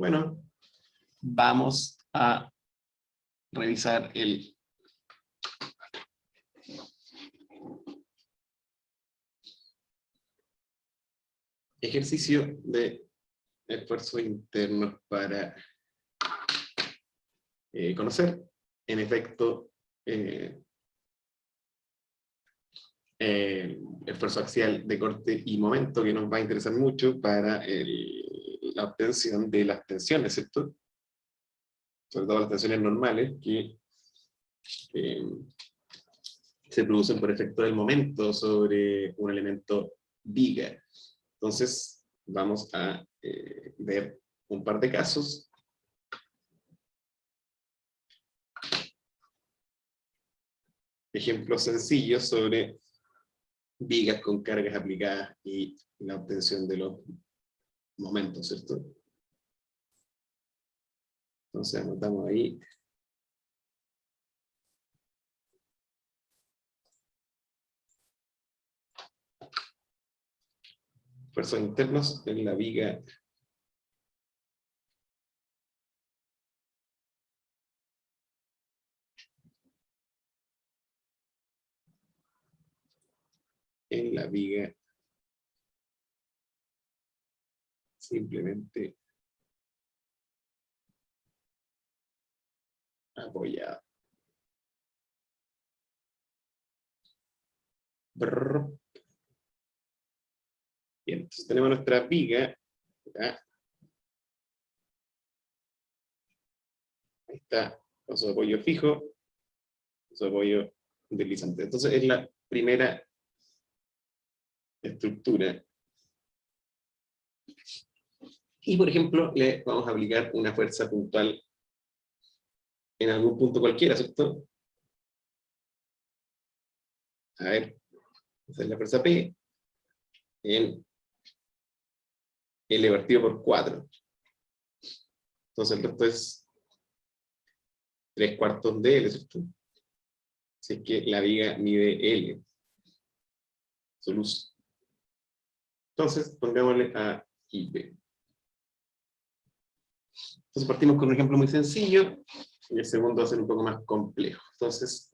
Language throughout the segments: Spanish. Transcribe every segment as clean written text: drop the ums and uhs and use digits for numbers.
Bueno, vamos a revisar el ejercicio de esfuerzos internos para conocer, en efecto, esfuerzo axial de corte y momento, que nos va a interesar mucho para la obtención de las tensiones, ¿cierto? Sobre todo las tensiones normales que se producen por efecto del momento sobre un elemento viga. Entonces, vamos a ver un par de casos. Ejemplos sencillos sobre vigas con cargas aplicadas y la obtención de los momentos, ¿cierto? Entonces anotamos ahí. Esfuerzos internos en la viga simplemente apoyada. Bien, entonces tenemos nuestra viga. ¿Ya? Ahí está, con su apoyo fijo, su apoyo deslizante. Entonces es la primera estructura. Y por ejemplo, le vamos a aplicar una fuerza puntual en algún punto cualquiera, ¿cierto? A ver, esa es la fuerza P en L partido por 4. Entonces el resto es 3/4 de L, ¿cierto? Así es que la viga mide L, su luz. Entonces, pongámosle a IP. Entonces partimos con un ejemplo muy sencillo, y el segundo va a ser un poco más complejo. Entonces,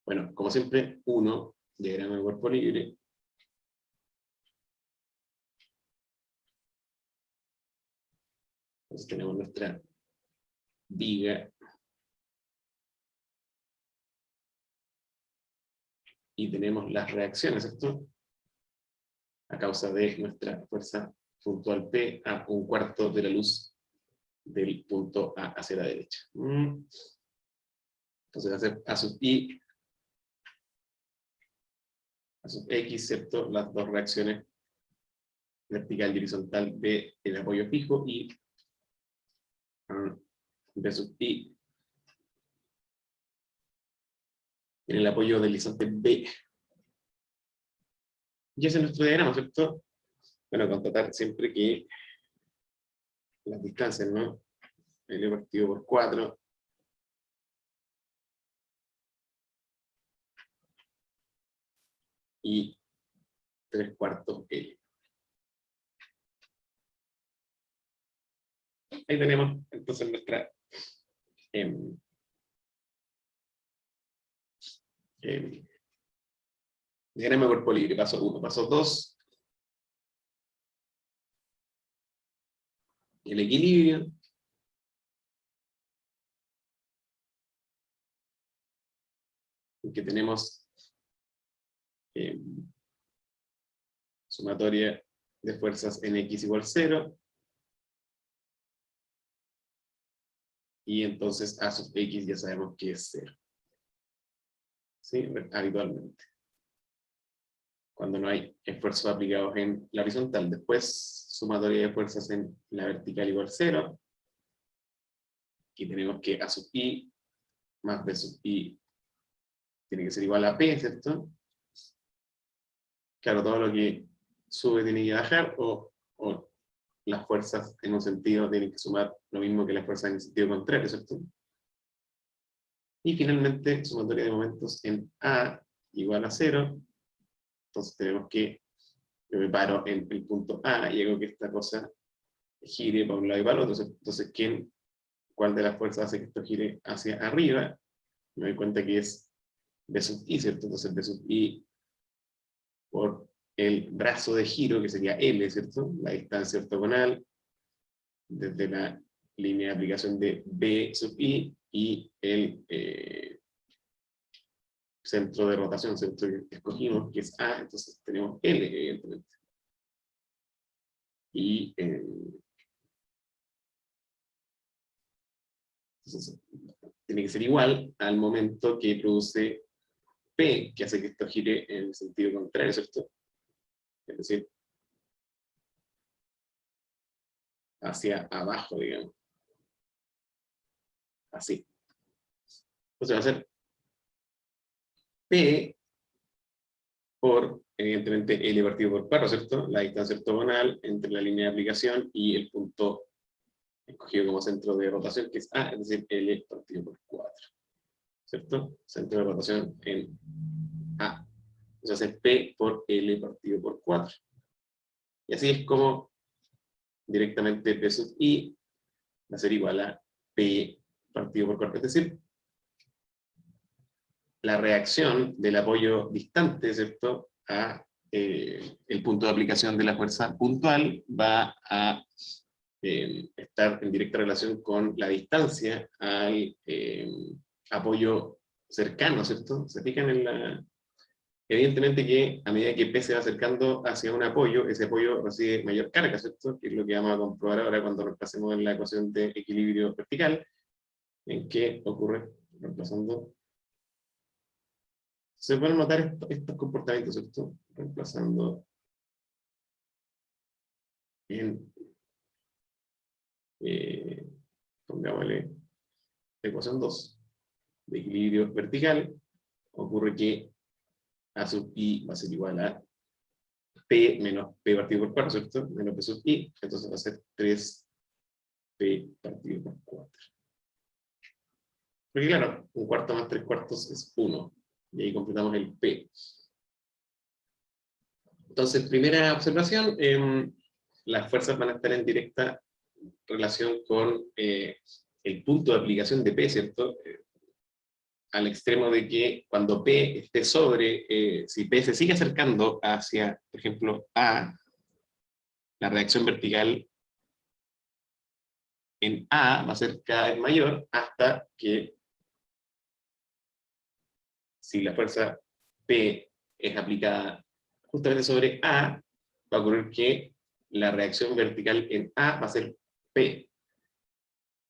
bueno, como siempre, 1, diagrama de cuerpo libre. Entonces tenemos nuestra viga. Y tenemos las reacciones, ¿cierto? A causa de nuestra fuerza puntual P a 1/4 de la luz del punto A hacia la derecha. Entonces va a ser A sub I, A sub X, ¿cierto? Las dos reacciones vertical y horizontal de el apoyo fijo y B sub I en el apoyo deslizante B. Y ese es nuestro diagrama, ¿cierto? Bueno, constatar siempre que las distancias, ¿no? L partido por 4 y 3/4 L. Ahí tenemos entonces nuestra diagrama de cuerpo libre, paso 1, paso 2. El equilibrio. Que tenemos sumatoria de fuerzas en X igual 0. Y entonces A sub X ya sabemos que es 0. ¿Sí? Habitualmente. Cuando no hay esfuerzos aplicados en la horizontal. Después, sumatoria de fuerzas en la vertical igual 0. Aquí tenemos que A sub I más B sub I tiene que ser igual a P, ¿cierto? Claro, todo lo que sube tiene que bajar, o las fuerzas en un sentido tienen que sumar lo mismo que las fuerzas en el sentido contrario, ¿cierto? Y finalmente, sumatoria de momentos en A igual a 0. Entonces tenemos que, yo me paro en el punto A y hago que esta cosa gire para un lado y para el otro. Entonces, ¿cuál de las fuerzas hace que esto gire hacia arriba? Me doy cuenta que es B sub I, ¿cierto? Entonces B sub I por el brazo de giro, que sería L, ¿cierto? La distancia ortogonal desde la línea de aplicación de B sub I y el centro de rotación, centro que escogimos, que es A, entonces tenemos L, evidentemente. Y entonces, tiene que ser igual al momento que produce P, que hace que esto gire en el sentido contrario, ¿cierto? Es decir, hacia abajo, digamos. Así. Entonces va a ser P por, evidentemente, L partido por 4, ¿cierto? La distancia ortogonal entre la línea de aplicación y el punto escogido como centro de rotación, que es A, es decir, L partido por 4. ¿Cierto? Centro de rotación en A. Entonces va a ser P por L partido por 4. Y así es como directamente P sub I va a ser igual a P partido por 4. Es decir, la reacción del apoyo distante, ¿cierto?, a el punto de aplicación de la fuerza puntual va a estar en directa relación con la distancia al apoyo cercano, ¿cierto? Se fijan en la... Evidentemente que a medida que P se va acercando hacia un apoyo, ese apoyo recibe mayor carga, ¿cierto? Que es lo que vamos a comprobar ahora cuando reemplacemos en la ecuación de equilibrio vertical, en que ocurre reemplazando. Se pueden notar estos comportamientos, ¿cierto? Reemplazando en, pongámosle, ecuación 2 de equilibrio vertical, ocurre que A sub I va a ser igual a P menos P partido por 4, ¿cierto? Menos P sub I, entonces va a ser 3P partido por 4. Porque claro, un cuarto más 3 cuartos es 1, y ahí completamos el P. Entonces, primera observación, las fuerzas van a estar en directa relación con el punto de aplicación de P, ¿cierto? Al extremo de que cuando P esté sobre, si P se sigue acercando hacia, por ejemplo, A, la reacción vertical en A va a ser cada vez mayor hasta que, si la fuerza P es aplicada justamente sobre A, va a ocurrir que la reacción vertical en A va a ser P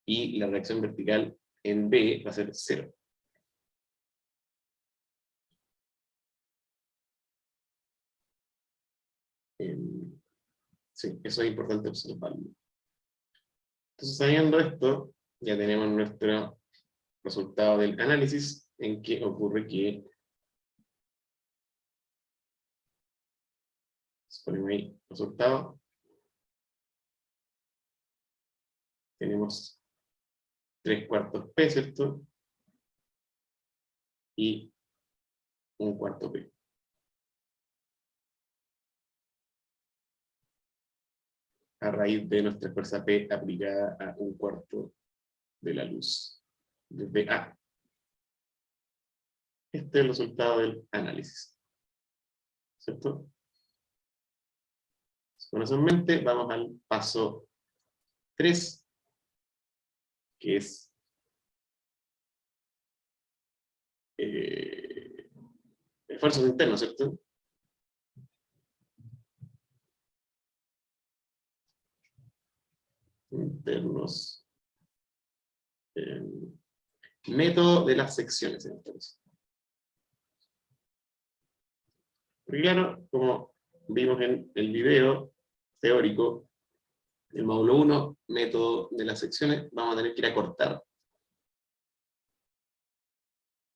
y la reacción vertical en B va a ser 0. Sí, eso es importante observarlo. Entonces, sabiendo esto, ya tenemos nuestro resultado del análisis, en que ocurre que, ponemos ahí resultado, tenemos 3 cuartos P, ¿cierto? Y un cuarto P. A raíz de nuestra fuerza P aplicada a un cuarto de la luz, desde A. Este es el resultado del análisis, ¿cierto? Con eso en mente, vamos al paso 3, que es esfuerzos internos, ¿cierto? Internos. Método de las secciones, entonces. Porque claro, como vimos en el video teórico, el módulo 1, método de las secciones, vamos a tener que ir a cortar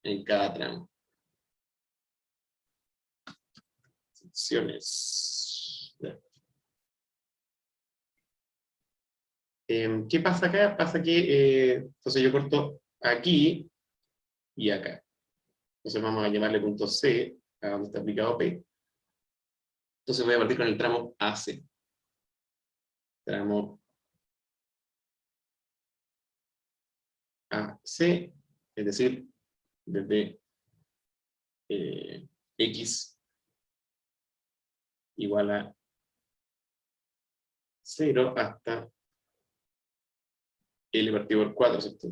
en cada tramo. Secciones. ¿Qué pasa acá? Pasa que entonces yo corto aquí y acá. Entonces vamos a llamarle punto C, a donde está aplicado P. Entonces voy a partir con el tramo AC. Tramo AC, es decir, desde X igual a 0 hasta L partido por 4, ¿cierto?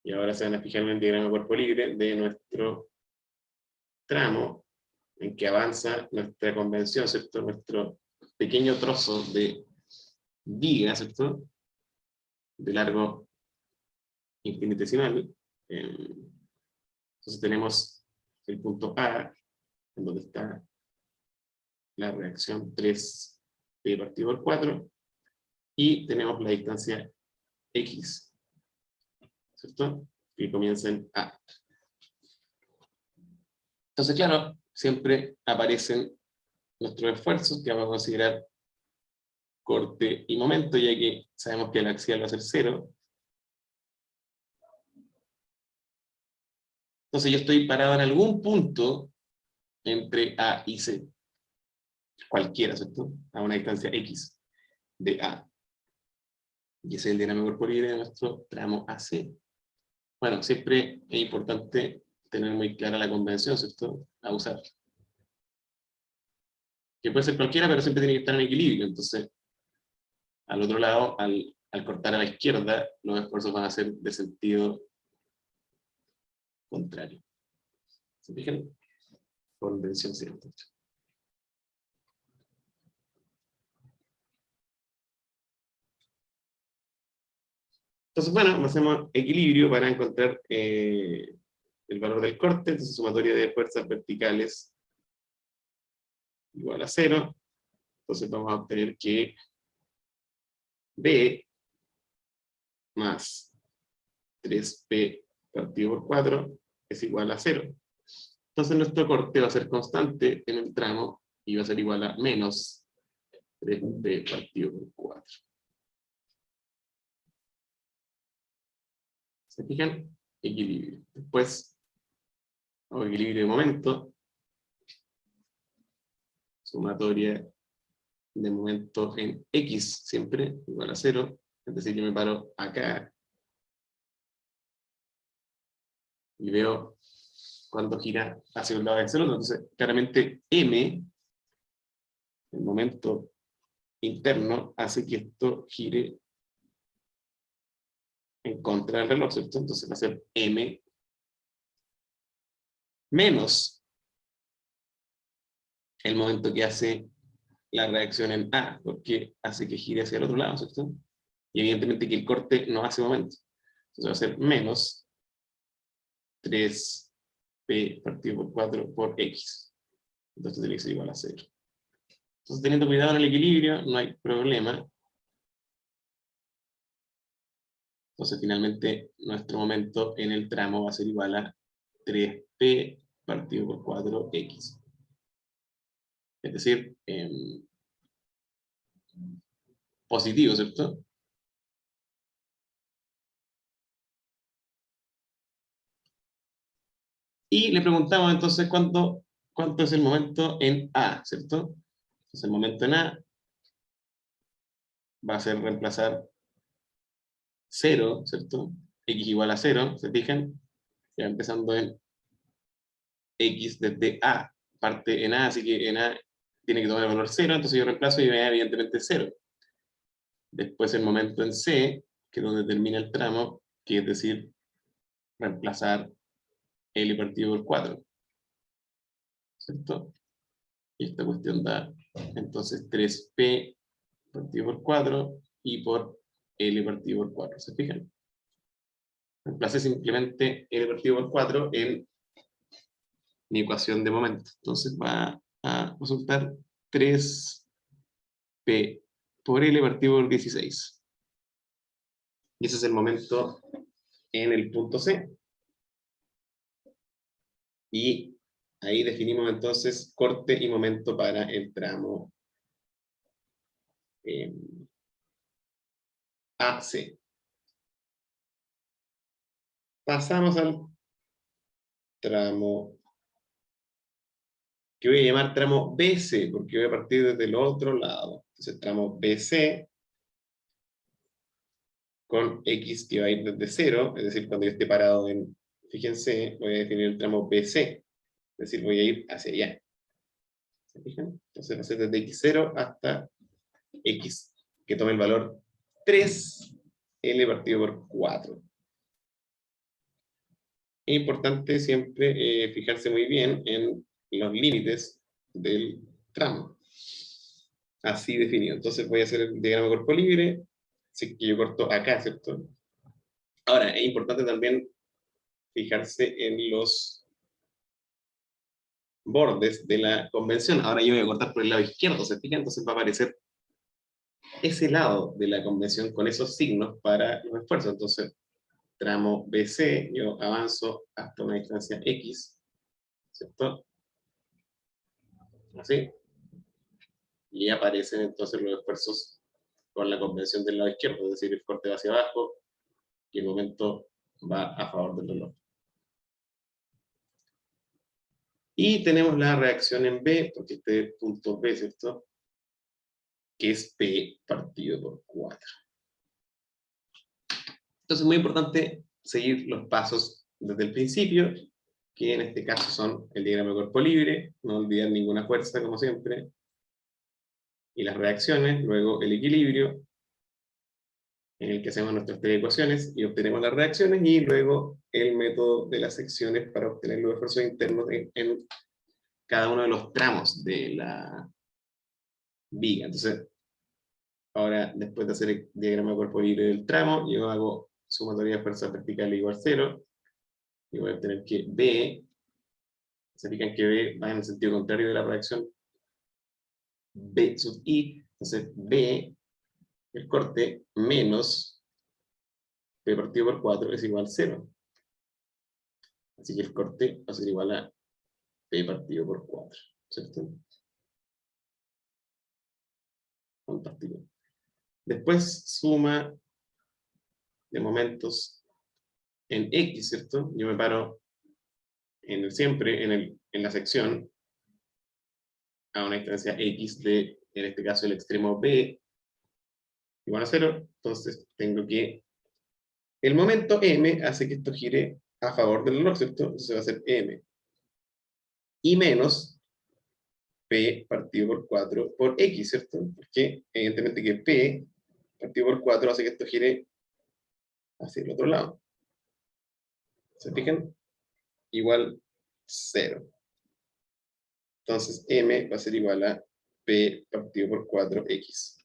Y ahora se van a fijar en el diagrama de cuerpo libre de nuestro tramo en que avanza nuestra convención, ¿cierto? Nuestro pequeño trozo de viga, ¿cierto? De largo infinitesimal. Entonces tenemos el punto A, en donde está la reacción 3p partido por 4, y tenemos la distancia X, ¿cierto? Que comienza en A. Entonces, claro, siempre aparecen nuestros esfuerzos que vamos a considerar corte y momento, ya que sabemos que el axial va a ser 0. Entonces yo estoy parado en algún punto entre A y C. Cualquiera, ¿cierto? A una distancia X de A. Y ese es el diagrama de cuerpo libre de nuestro tramo AC. Bueno, siempre es importante tener muy clara la convención, ¿cierto? A usar. Que puede ser cualquiera, pero siempre tiene que estar en equilibrio. Entonces, al otro lado, al cortar a la izquierda, los esfuerzos van a ser de sentido contrario. ¿Se fijan? Convención cierta. Entonces, bueno, hacemos equilibrio para encontrar el valor del corte. Entonces, sumatoria de fuerzas verticales igual a 0. Entonces, vamos a obtener que B más 3P partido por 4 es igual a 0. Entonces, nuestro corte va a ser constante en el tramo y va a ser igual a menos 3P partido por 4. ¿Se fijan? Equilibrio. Después, equilibrio de momento. Sumatoria de momento en X siempre igual a 0. Es decir, yo me paro acá y veo cuando gira hacia un lado hacia el otro. Entonces, claramente M, el momento interno, hace que esto gire en contra del reloj, ¿cierto? Entonces va a ser M menos el momento que hace la reacción en A, porque hace que gire hacia el otro lado, ¿cierto? Y evidentemente que el corte no hace momento. Entonces va a ser menos 3P partido por 4 por X. Entonces tiene que ser igual a 0. Entonces, teniendo cuidado en el equilibrio, no hay problema. Entonces, finalmente, nuestro momento en el tramo va a ser igual a 3P partido por 4X. Es decir, positivo, ¿cierto? Y le preguntamos entonces cuánto es el momento en A, ¿cierto? Entonces, el momento en A va a ser reemplazar 0, ¿cierto? X igual a 0, ¿se fijan? Ya empezando en X desde A, parte en A, así que en A tiene que tomar el valor 0, entonces yo reemplazo y me da evidentemente 0. Después el momento en C, que es donde termina el tramo, que es decir, reemplazar L partido por 4, ¿cierto? Y esta cuestión da entonces 3P partido por 4 y por L partido por 4, ¿se fijan? Reemplacé simplemente L partido por 4 en mi ecuación de momento. Entonces va a resultar 3P por L partido por 16. Y ese es el momento en el punto C. Y ahí definimos entonces corte y momento para el tramo AC. Pasamos al tramo que voy a llamar tramo BC, porque voy a partir desde el otro lado. Entonces, tramo BC con X que va a ir desde 0, es decir, cuando yo esté parado en, fíjense, voy a definir el tramo BC, es decir, voy a ir hacia allá. ¿Se fijan? Entonces va a ser desde X0 hasta X, que tome el valor 3L partido por 4. Es importante siempre fijarse muy bien en los límites del tramo. Así definido. Entonces voy a hacer el diagrama de cuerpo libre, así que yo corto acá, ¿cierto? Ahora, es importante también fijarse en los bordes de la convención. Ahora yo voy a cortar por el lado izquierdo, ¿se fijan? Entonces va a aparecer ese lado de la convención con esos signos para los esfuerzos. Entonces, tramo BC, yo avanzo hasta una distancia X, ¿cierto? Así. Y aparecen entonces los esfuerzos con la convención del lado izquierdo, es decir, el corte va hacia abajo y el momento va a favor del reloj. Y tenemos la reacción en B, porque este punto B, ¿cierto? Que es P partido por 4. Entonces es muy importante seguir los pasos desde el principio, que en este caso son el diagrama de cuerpo libre, no olvidar ninguna fuerza, como siempre, y las reacciones, luego el equilibrio, en el que hacemos nuestras tres ecuaciones y obtenemos las reacciones, y luego el método de las secciones para obtener los esfuerzos internos en cada uno de los tramos de la viga. Entonces, ahora, después de hacer el diagrama de cuerpo libre del tramo, yo hago sumatoria de fuerzas verticales igual a 0, y voy a obtener que B, se fijan que B va en el sentido contrario de la reacción B sub I, entonces B, el corte, menos P partido por 4 es igual a 0. Así que el corte va a ser igual a P partido por 4, ¿cierto? Fantástico. Después suma de momentos en X, ¿cierto? Yo me paro siempre en la sección a una distancia X de, en este caso, el extremo B igual a 0. Entonces tengo que el momento M hace que esto gire a favor del reloj, ¿cierto? Entonces va a ser M. Y menos P partido por 4 por X, ¿cierto? Porque evidentemente que P partido por 4 hace que esto gire hacia el otro lado. ¿Se fijan? Igual 0. Entonces M va a ser igual a P partido por 4X.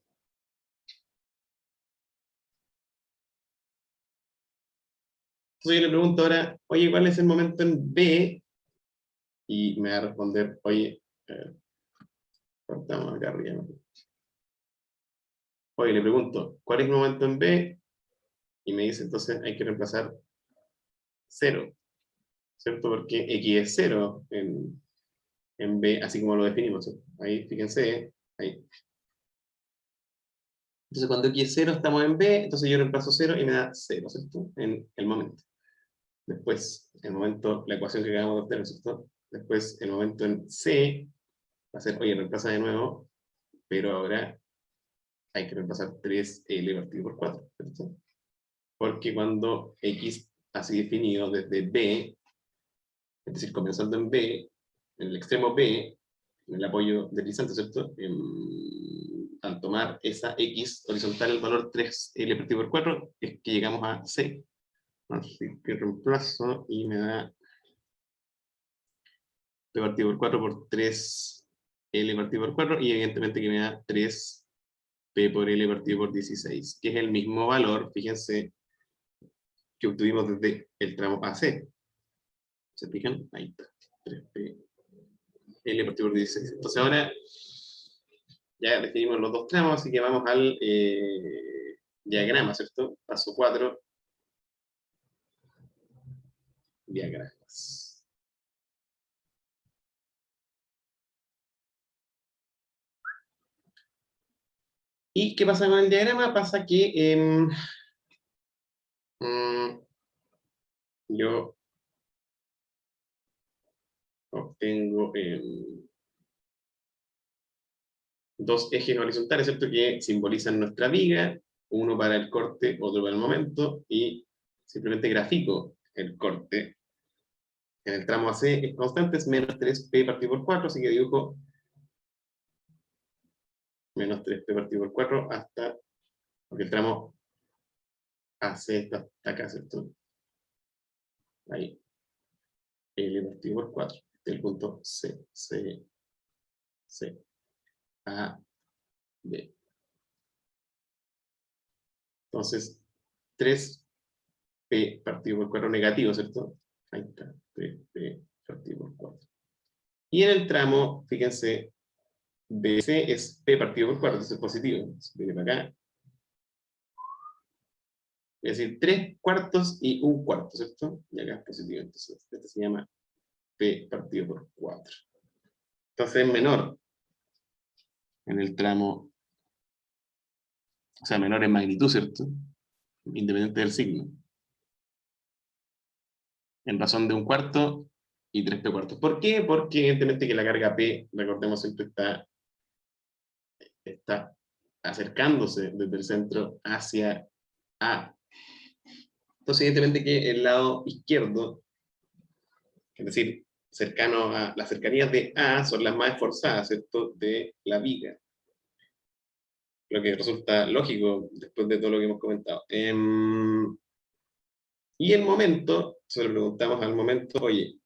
Entonces yo le pregunto ahora, oye, ¿cuál es el momento en B? Y me va a responder, oye, cortamos acá arriba. Oye, le pregunto, ¿cuál es el momento en B? Y me dice, entonces hay que reemplazar 0, ¿cierto? Porque X es 0 en B, así como lo definimos, ¿cierto? Ahí, fíjense, ahí. Entonces cuando X es 0 estamos en B, entonces yo reemplazo 0 y me da 0, ¿cierto? En el momento. Después, el momento, la ecuación que acabamos de obtener, ¿cierto? Después, el momento en C va a ser, oye, reemplaza de nuevo, pero ahora hay que reemplazar 3L partido por 4, ¿cierto? Porque cuando X así definido desde B, es decir, comenzando en B, en el extremo B, en el apoyo deslizante, ¿cierto? Al tomar esa X horizontal, el valor 3L partido por 4, es que llegamos a C. Así que reemplazo y me da P partido por 4 por 3L partido por 4, y evidentemente que me da 3P por L partido por 16, que es el mismo valor, fíjense, que obtuvimos desde el tramo AC. ¿Se fijan? Ahí está. 3P L partido por 16. Entonces ahora ya definimos los dos tramos, así que vamos al diagrama, ¿cierto? Paso 4. Diagramas. ¿Y qué pasa con el diagrama? Pasa que yo obtengo dos ejes horizontales, ¿cierto? Que simbolizan nuestra viga, uno para el corte, otro para el momento, y simplemente grafico el corte. En el tramo AC es constante, es menos 3P partido por 4, así que dibujo menos 3P partido por 4 hasta, porque el tramo AC está acá, ¿cierto? Ahí. L partido por 4. Este es el punto C, C, C, A, B. Entonces, 3P partido por 4 negativo, ¿cierto? Ahí está, 3P partido por 4. Y en el tramo, fíjense, BC es P partido por 4, entonces es positivo. Entonces, viene para acá. Es decir, 3 cuartos y 1 cuarto, ¿cierto? Y acá es positivo, entonces este se llama P partido por 4. Entonces es menor en el tramo, o sea, menor en magnitud, ¿cierto? Independiente del signo. En razón de 1 cuarto y 3P cuartos. ¿Por qué? Porque evidentemente que la carga P, recordemos, siempre está acercándose desde el centro hacia A. Entonces, evidentemente que el lado izquierdo, es decir, cercano a las cercanías de A, son las más esforzadas, ¿cierto?, de la viga. Lo que resulta lógico después de todo lo que hemos comentado. Y el momento, se lo preguntamos al momento, oye,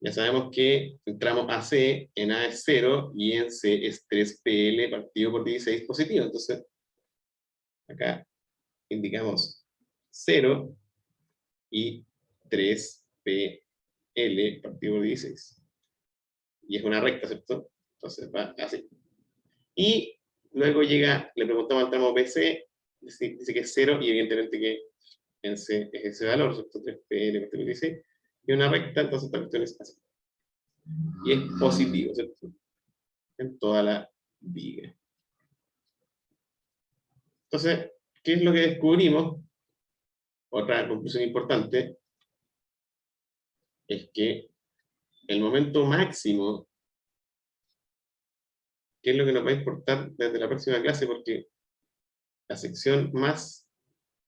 ya sabemos que entramos a C, en A es 0 y en C es 3PL partido por 16 positivo. Entonces, acá indicamos 0 y 3PL partido por 16. Y es una recta, ¿cierto? Entonces va así. Y luego llega, le preguntamos al tramo BC, dice que es 0 y evidentemente que en C es ese valor, ¿cierto? 3PL partido por 16. Y una recta, entonces esta cuestión es así. Y es positivo, ¿cierto? En toda la viga. Entonces, ¿qué es lo que descubrimos? Otra conclusión importante es que el momento máximo, ¿qué es lo que nos va a importar desde la próxima clase? Porque la sección más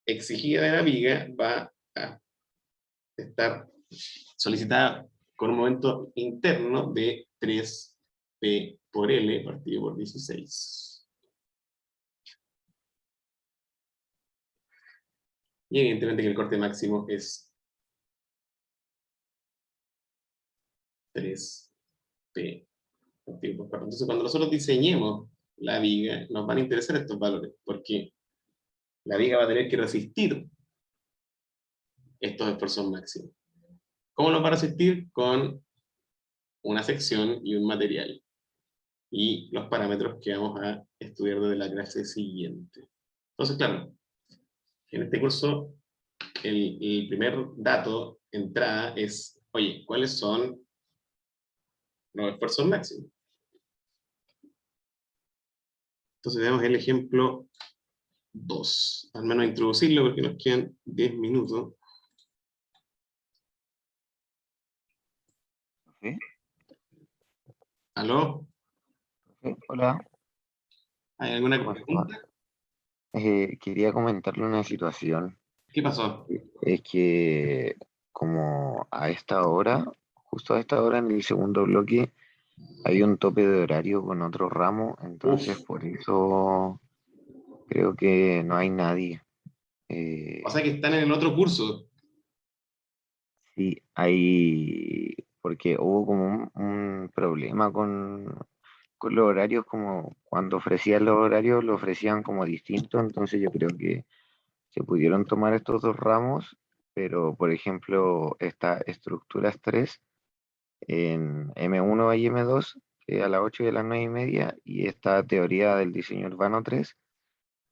exigida de la viga va a estar solicitada con un momento interno de 3P por L partido por 16. Y evidentemente que el corte máximo es 3P partido por 4. Entonces, cuando nosotros diseñemos la viga, nos van a interesar estos valores, porque la viga va a tener que resistir estos esfuerzos máximos. ¿Cómo nos va a resistir? Con una sección y un material. Y los parámetros que vamos a estudiar desde la clase siguiente. Entonces, claro, en este curso el primer dato, entrada, es, oye, ¿cuáles son los esfuerzos máximos? Entonces veamos el ejemplo 2. Al menos introducirlo porque nos quedan 10 minutos. ¿Sí? ¿Aló? Sí, hola, ¿Hay alguna ¿cómo está? pregunta? Quería comentarle una situación. ¿Qué pasó? Es que como a esta hora, justo a esta hora en el segundo bloque, hay un tope de horario con otro ramo, entonces Uf, por eso creo que no hay nadie. o Eh, sea que están en el otro curso. sí, hay, porque hubo como un problema con los horarios, como cuando ofrecían los horarios, lo ofrecían como distintos, entonces yo creo que se pudieron tomar estos dos ramos, pero por ejemplo, esta estructuras 3 en M1 y M2, que a las 8 y a las 9 y media, y esta teoría del diseño urbano 3,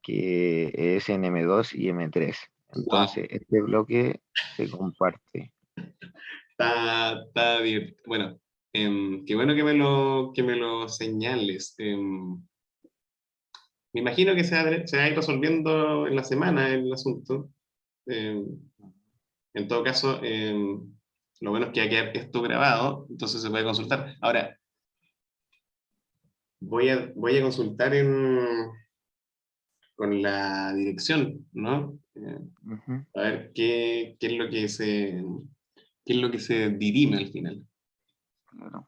que es en M2 y M3. Wow. Entonces, este bloque se comparte. Está divertido. Bueno, qué bueno que me lo señales. Me imagino que se va a ir resolviendo en la semana el asunto. Em, en todo caso, lo bueno es que va a quedar esto grabado, entonces se puede consultar. Ahora, voy a consultar con la dirección, ¿no? Ujú, A ver qué es lo qué es lo que se dirime al final. claro.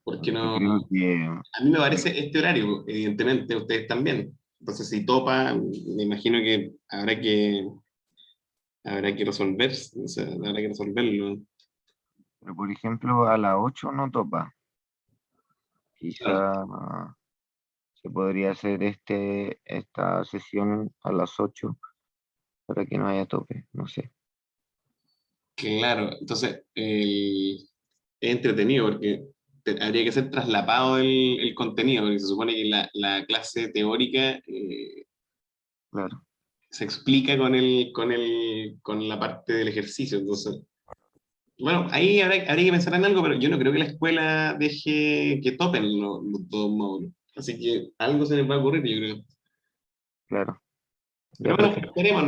Porque Yo no, creo que, a mí me por parece ej- este horario, evidentemente, a ustedes también. Entonces, si topa, me imagino que habrá que resolver, o sea, habrá que resolverlo. pero por ejemplo, a las 8 no topa. Claro, Quizá se podría hacer esta sesión a las 8 para que no haya tope, no sé. claro. Entonces, es entretenido porque habría que ser traslapado el contenido, porque se supone que la clase teórica Claro. se explica con la parte del ejercicio. Entonces, bueno, ahí habría que pensar en algo, pero yo no creo que la escuela deje que topen los dos módulos. Así que algo se les va a ocurrir, yo creo. Claro, Pero ya, bueno, profe. esperemos,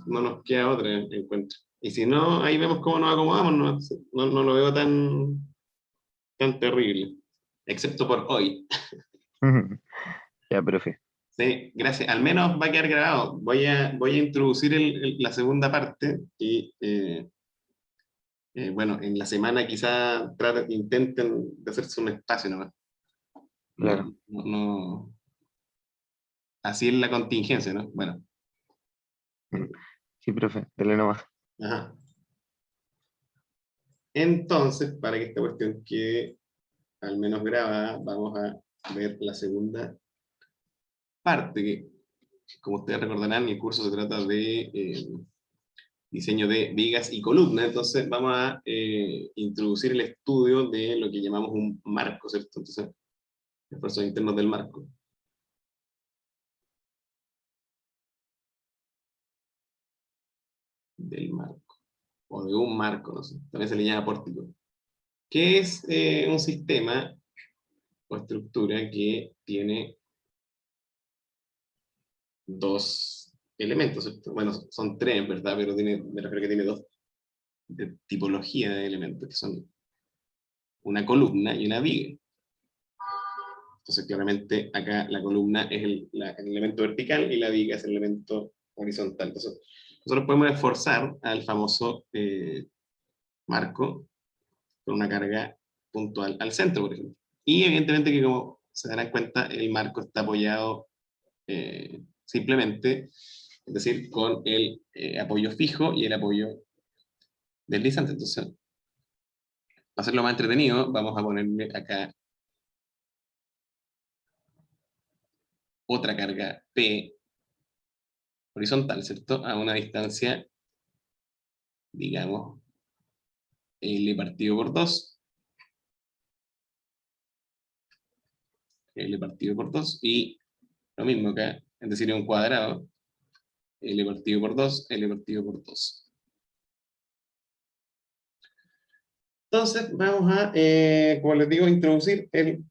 no nos queda otra encuentro. Y si no, ahí vemos cómo nos acomodamos, no lo veo tan terrible, excepto por hoy. Ya, profe. Sí, gracias. Al menos va a quedar grabado. Voy a introducir la segunda parte y bueno, en la semana quizá intenten de hacerse un espacio nomás. No, Claro. así es la contingencia, ¿no? Bueno, Mm. Sí, profe, dale nomás. ajá. Entonces, para que esta cuestión quede al menos grabada, vamos a ver la segunda parte, que como ustedes recordarán, el curso se trata de diseño de vigas y columnas, entonces vamos a introducir el estudio de lo que llamamos un marco, ¿cierto? Entonces, esfuerzos internos del marco. Del marco, o de un marco, no sé, también se le llama pórtico, que es un sistema o estructura que tiene dos elementos, ¿cierto? Bueno, son tres en verdad, pero me refiero que tiene dos de tipología de elementos, que son una columna y una viga. Entonces, claramente, acá la columna es el elemento vertical y la viga es el elemento horizontal. Entonces, nosotros podemos esforzar al famoso marco con una carga puntual al centro, por ejemplo. Y evidentemente que como se darán cuenta, el marco está apoyado simplemente, es decir, con el apoyo fijo y el apoyo deslizante. Entonces, para hacerlo más entretenido, vamos a ponerle acá otra carga P horizontal, ¿cierto? A una distancia, digamos, L partido por 2, L partido por 2, y lo mismo acá, es decir, un cuadrado, L partido por 2, L partido por 2. Entonces, vamos a, como les digo, introducir el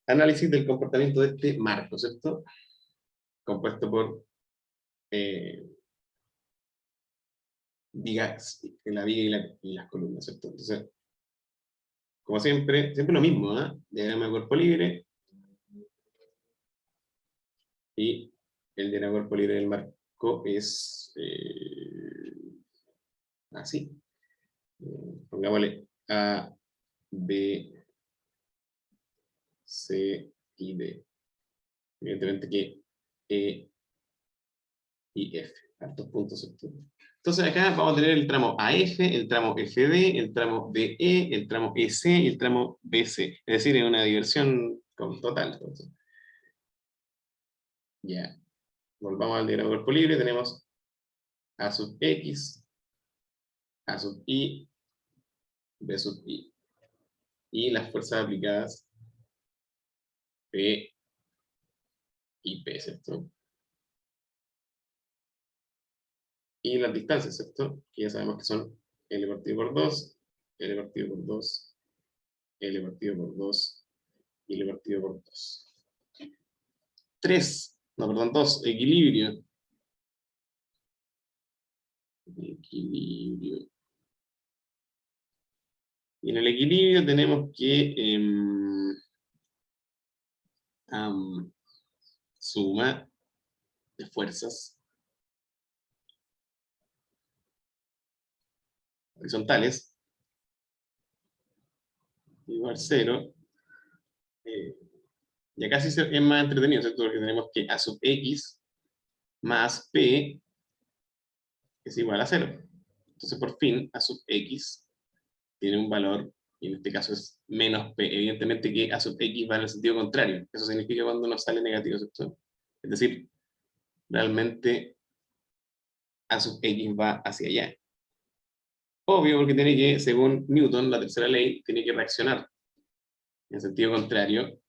análisis del comportamiento de este marco, ¿cierto? Compuesto por eh, vigas, la viga y las columnas, ¿cierto? Entonces, como siempre, siempre lo mismo, ¿eh? Diagrama de cuerpo libre y el diagrama de cuerpo libre del marco es así. Pongámosle A, B, C y D. Evidentemente que E y F, hartos puntos, ¿cierto? Entonces acá vamos a tener el tramo AF, el tramo FB, el tramo DE, el tramo EC y el tramo BC. Es decir, es una diversión total. Entonces. Ya, volvamos al diagrama de cuerpo libre, tenemos A sub X, A sub Y, B sub Y. Y las fuerzas aplicadas P y P, ¿cierto? Y las distancias, ¿cierto? Que ya sabemos que son L partido por 2, L partido por 2, L partido por 2 y L partido por 2. 3, no, perdón, 2, equilibrio. Equilibrio. Y en el equilibrio tenemos que suma de fuerzas horizontales igual 0. Y acá sí es más entretenido, ¿cierto? Porque tenemos que A sub X más P es igual a 0. Entonces, por fin, A sub X tiene un valor, y en este caso es menos P. Evidentemente que A sub X va en el sentido contrario. Eso significa cuando nos sale negativo, ¿cierto? Es decir, realmente A sub X va hacia allá. Obvio, porque tiene que, según Newton, la tercera ley, tiene que reaccionar en sentido contrario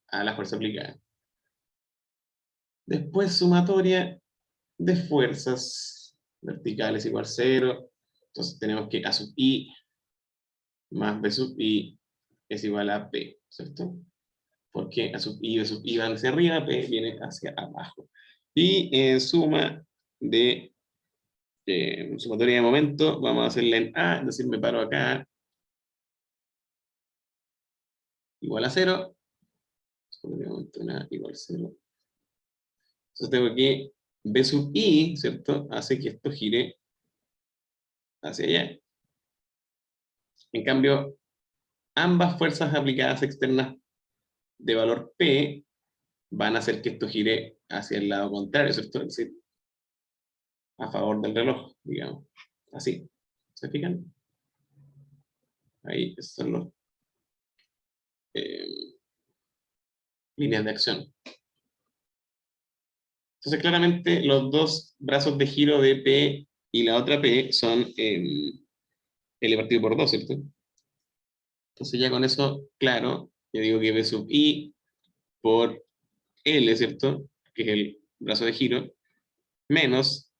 a la fuerza aplicada. Después, sumatoria de fuerzas verticales igual 0. Entonces tenemos que A sub I más B sub I es igual a P, ¿cierto? Porque A sub I y B sub I van hacia arriba, P viene hacia abajo. Y suma de sumatoria de momento, vamos a hacerla en A, es decir, me paro acá, igual a 0. Sumatoria de momento en A igual a 0. Entonces tengo que B sub I, ¿cierto? Hace que esto gire hacia allá. En cambio, ambas fuerzas aplicadas externas de valor P van a hacer que esto gire hacia el lado contrario, ¿cierto? Es decir, a favor del reloj, digamos. Así. ¿Se fijan? Ahí son los líneas de acción. Entonces, claramente, los dos brazos de giro de P y la otra P son L partido por 2, ¿cierto? Entonces, ya con eso, claro, yo digo que B sub I por L, ¿cierto? Que es el brazo de giro, menos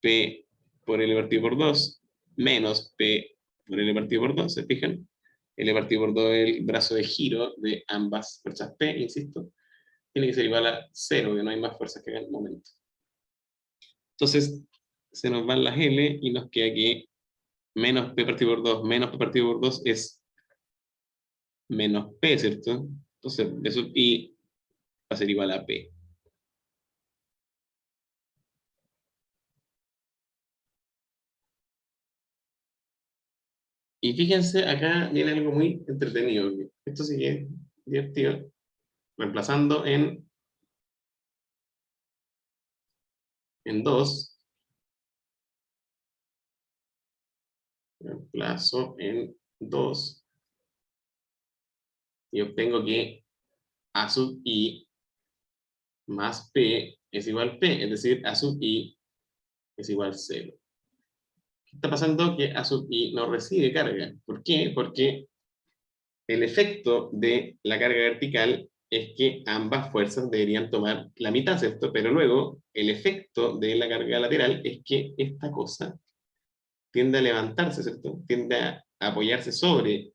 P por L partido por 2, menos P por L partido por 2, ¿se fijan? L partido por 2 es el brazo de giro de ambas fuerzas P, insisto. Tiene que ser igual a 0, que no hay más fuerzas que en el momento. Entonces, se nos van las L y nos queda que menos P partido por 2 menos P partido por 2 es menos P, ¿cierto? Entonces, B sub I va a ser igual a P. Y fíjense, acá viene algo muy entretenido. Esto sí que es divertido. Reemplazando en 2, reemplazo en 2 y obtengo que A sub I más P es igual a P, es decir, A sub I es igual a 0. ¿Qué está pasando? Que A sub I no recibe carga. ¿Por qué? Porque el efecto de la carga vertical es que ambas fuerzas deberían tomar la mitad, ¿cierto? Pero luego el efecto de la carga lateral es que esta cosa tiende a levantarse, ¿cierto? Tiende a apoyarse sobre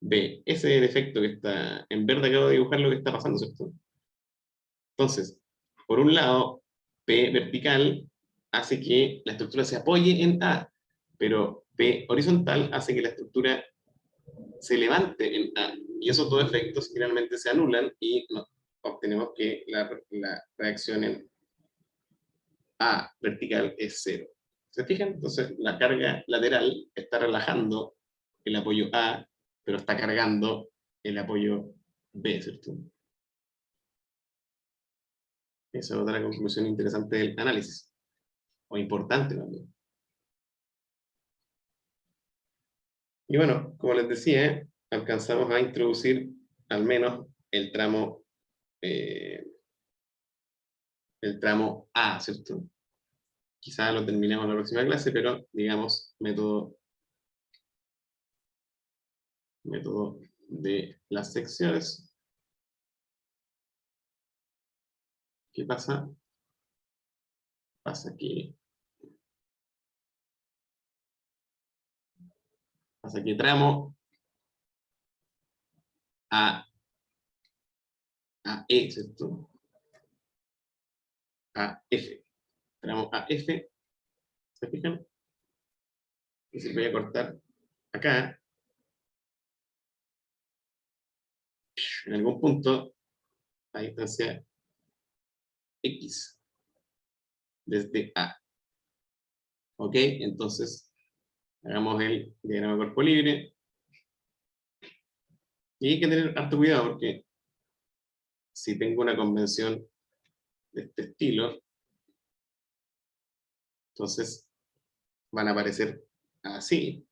B. Ese es el efecto que está, en verde acabo de dibujar lo que está pasando, ¿cierto? Entonces, por un lado, P vertical hace que la estructura se apoye en A, pero P horizontal hace que la estructura se levante en A. Y esos dos efectos finalmente se anulan y obtenemos que la reacción en A vertical es 0. ¿Se fijan? Entonces, la carga lateral está relajando el apoyo A, pero está cargando el apoyo B, ¿cierto? Esa es otra conclusión interesante del análisis, o importante también. Y bueno, como les decía, alcanzamos a introducir al menos el tramo A, ¿cierto? Quizás lo terminemos en la próxima clase, pero digamos método de las secciones. ¿Qué pasa? Pasa que tramo a E, ¿cierto? A F. Tramo a F, ¿se fijan? Y si voy a cortar acá, en algún punto, a distancia X desde A. ¿Ok? Entonces, hagamos el diagrama de cuerpo libre. Y hay que tener harto cuidado porque si tengo una convención de este estilo, entonces van a aparecer así,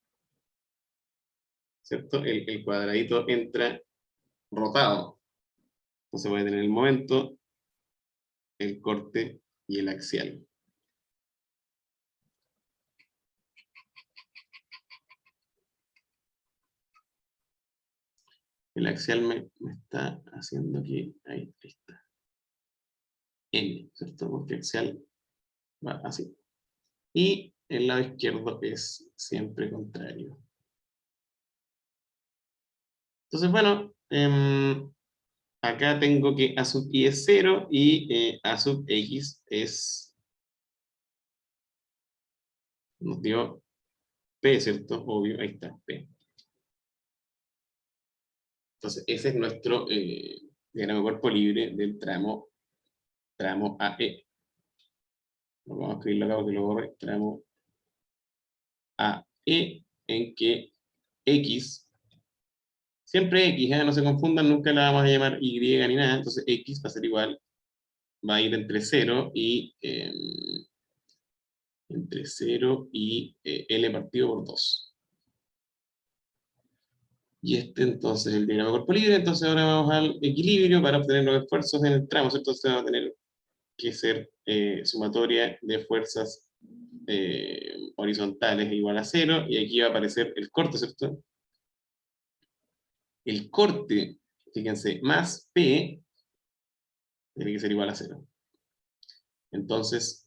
¿cierto? El cuadradito entra rotado. Entonces voy a tener el momento, el corte y el axial. El axial me está haciendo que ahí está. N, ¿cierto? Porque axial va así. Y el lado izquierdo es siempre contrario. Entonces, bueno, acá tengo que A sub i es 0 y A sub x es, nos dio P, ¿cierto? Obvio, ahí está, P. Entonces, ese es nuestro diagrama de cuerpo libre del tramo AE. Vamos a escribirlo acá porque lo borre. Tramo AE, en que X, siempre X, no se confundan, nunca la vamos a llamar Y ni nada, entonces X va a ser igual, va a ir entre 0 y L partido por 2. Y este entonces el diagrama de cuerpo libre. Entonces ahora vamos al equilibrio para obtener los esfuerzos en el tramo, ¿cierto? Entonces va a tener que ser sumatoria de fuerzas horizontales igual a 0, y aquí va a aparecer el corte, ¿cierto? El corte, fíjense, más P tiene que ser igual a 0. Entonces,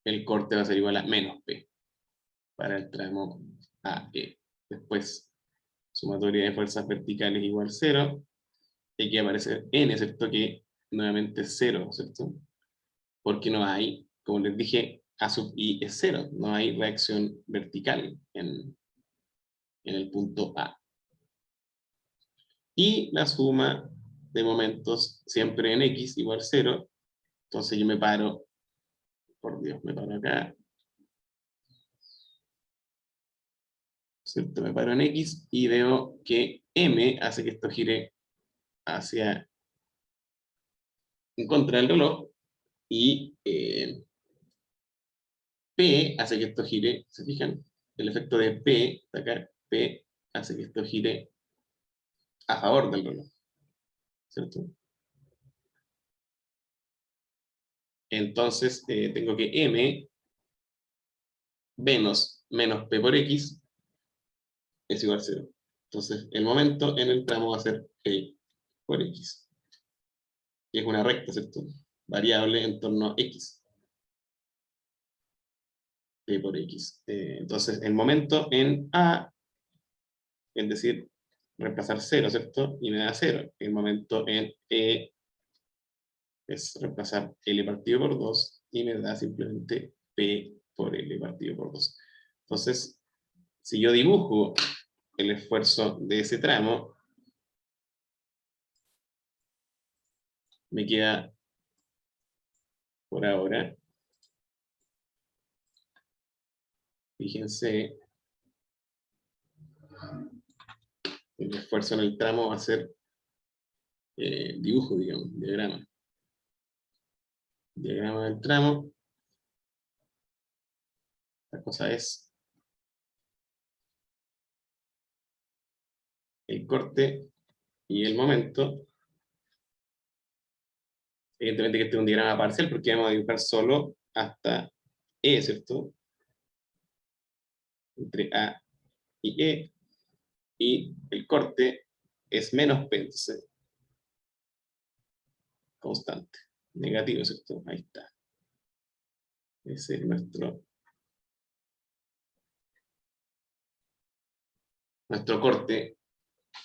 el corte va a ser igual a menos P para el tramo AE. Después, sumatoria de fuerzas verticales igual a 0. Y aquí aparece N, ¿cierto? Que nuevamente es 0, ¿cierto? Porque no hay, como les dije, A sub I es 0. No hay reacción vertical en el punto A. Y la suma de momentos siempre en X igual a 0. Entonces yo me paro, por Dios, me paro acá, ¿cierto? Me paro en X y veo que M hace que esto gire hacia en contra del reloj y P hace que esto gire, ¿se fijan? El efecto de P, de acá, P hace que esto gire a favor del reloj, ¿cierto? Entonces tengo que M menos P por X es igual a 0. Entonces el momento en el tramo va a ser P por X. Y es una recta, ¿cierto? Variable en torno a X. P por X. Entonces el momento en A, es decir, reemplazar 0, ¿cierto? Y me da 0. El momento en E es reemplazar L partido por 2 y me da simplemente P por L partido por 2. Entonces, si yo dibujo el esfuerzo de ese tramo, me queda por ahora, fíjense, el esfuerzo en el tramo va a ser dibujo, digamos, diagrama. Diagrama del tramo. La cosa es el corte y el momento. Evidentemente que este es un diagrama parcial porque vamos a dibujar solo hasta E, ¿cierto? Entre A y E. Y el corte es menos P, entonces, constante. Negativo, ¿cierto? Ahí está. Ese es nuestro corte.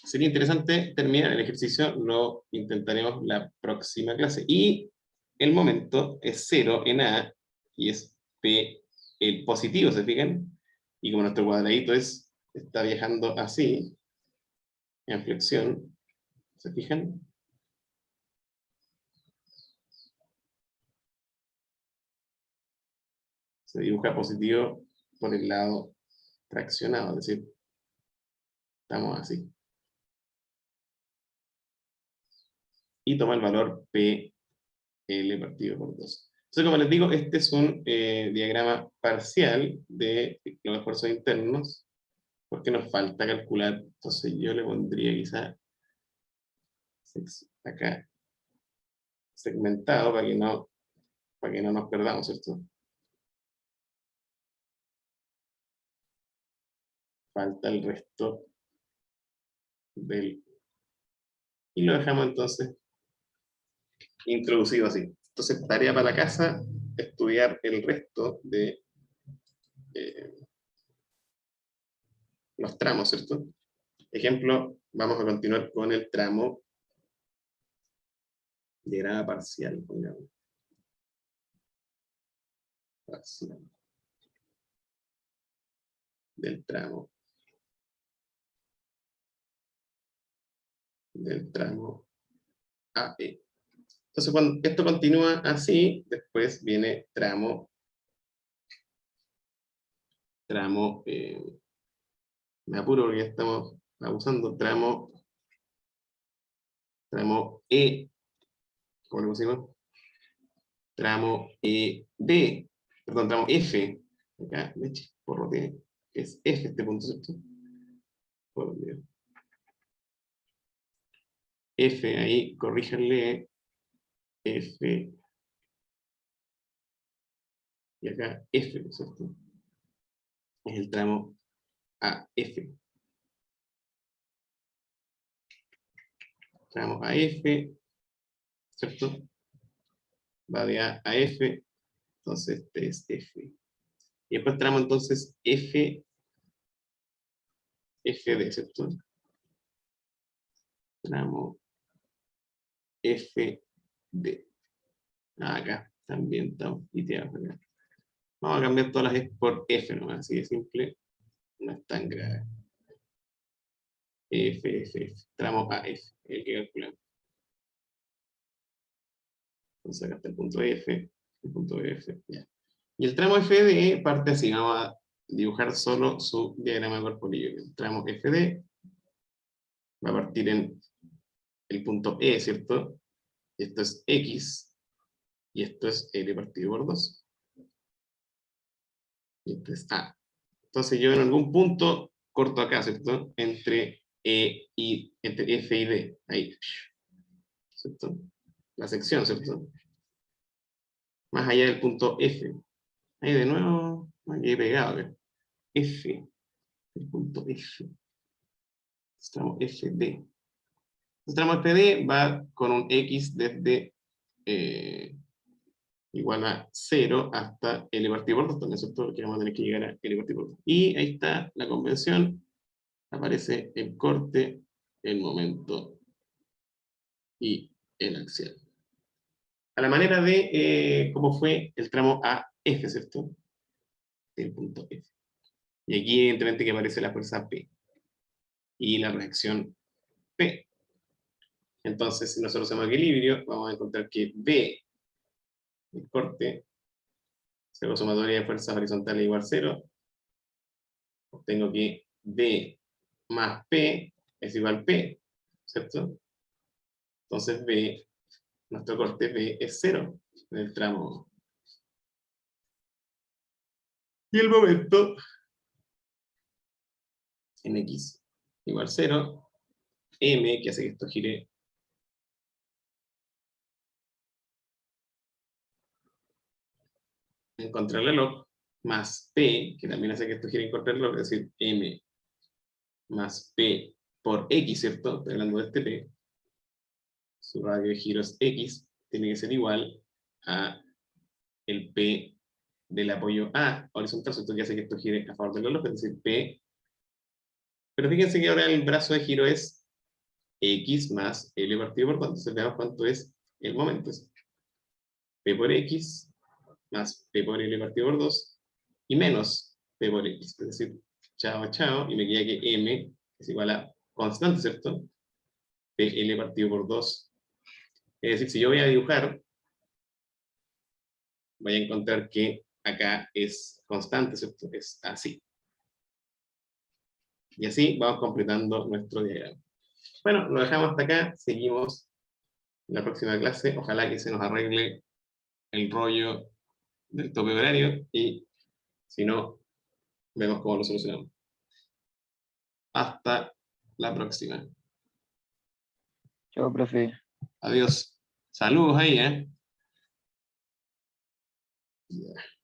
Sería interesante terminar el ejercicio, lo intentaremos la próxima clase. Y el momento es 0 en A y es P el positivo, ¿se fijan? Y como nuestro cuadradito está viajando así, en flexión, ¿se fijan? Se dibuja positivo por el lado traccionado, es decir, estamos así. Y toma el valor PL partido por 2. Entonces, como les digo, este es un diagrama parcial de los esfuerzos internos, porque nos falta calcular. Entonces yo le pondría quizá acá segmentado para que no nos perdamos, ¿cierto? Falta el resto del... Y lo dejamos entonces introducido así. Entonces, tarea para la casa, estudiar el resto de los tramos, ¿cierto? Ejemplo, vamos a continuar con el tramo de grada parcial, pongamos. Parcial. Del tramo AE. Entonces, cuando esto continúa así, después viene tramo, me apuro porque ya estamos abusando, tramo E, ¿cómo le pusimos? Tramo ED, perdón, tramo F, acá, leche, por lo que es F este punto, ¿cierto? Por Dios. F ahí, corríjanle, F, y acá F, ¿cierto? Es el tramo AF. Tramo AF, ¿cierto? Va de A a F, entonces este es F. Y después tramo entonces FD, ¿cierto? Tramo FD. Acá también estamos piteados acá. Vamos a cambiar todas las E por F nomás, así de simple. No es tan grave. F. Tramo AF, el que calculamos. Entonces acá está el punto F, el punto F, ya. Y el tramo FD parte así, vamos a dibujar solo su diagrama de cuerpo libre. El tramo FD va a partir en el punto E, ¿cierto? Esto es X, y esto es L partido por 2. Y esto es A. Entonces yo en algún punto corto acá, ¿cierto? Entre F y D. Ahí. ¿Cierto? La sección, ¿cierto? Más allá del punto F. Ahí de nuevo, aquí he pegado. F. El punto F. Tramo FD. El tramo FD va con un X desde igual a 0 hasta L partido por 2, también, ¿cierto? Que vamos a tener que llegar a L partido por 2. Y ahí está la convención. Aparece el corte, el momento y el axial. A la manera de cómo fue el tramo AF, ¿cierto? El punto F. Y aquí evidentemente que aparece la fuerza P y la reacción P. Entonces, si nosotros hacemos equilibrio, vamos a encontrar que B, el corte, cero sumatoria de fuerzas horizontales igual a 0. Obtengo que B más P es igual a P, ¿cierto? Entonces B, nuestro corte B es 0 en el tramo. Y el momento en X igual a 0, M, que hace que esto gire en contrarreloj, más P, que también hace que esto gire en contrarreloj, es decir, M más P por X, ¿cierto? Estoy hablando de este P. Su radio de giro es X, tiene que ser igual a el P del apoyo A horizontal, ¿cierto? Que hace que esto gire a favor del reloj, es decir, P. Pero fíjense que ahora el brazo de giro es X más L partido por 2, entonces veamos cuánto es el momento. P por X más P por L partido por 2 y menos P por X, es decir, chao, chao, y me queda que M es igual a constante, ¿cierto? PL partido por 2. Es decir, si yo voy a dibujar, voy a encontrar que acá es constante, ¿cierto? Es así. Y así vamos completando nuestro diagrama. Bueno, lo dejamos hasta acá, seguimos en la próxima clase. Ojalá que se nos arregle el rollo del tope horario y si no, vemos cómo lo solucionamos. Hasta la próxima. Chao, profe. Adiós. Saludos ahí, ¿eh? Ya.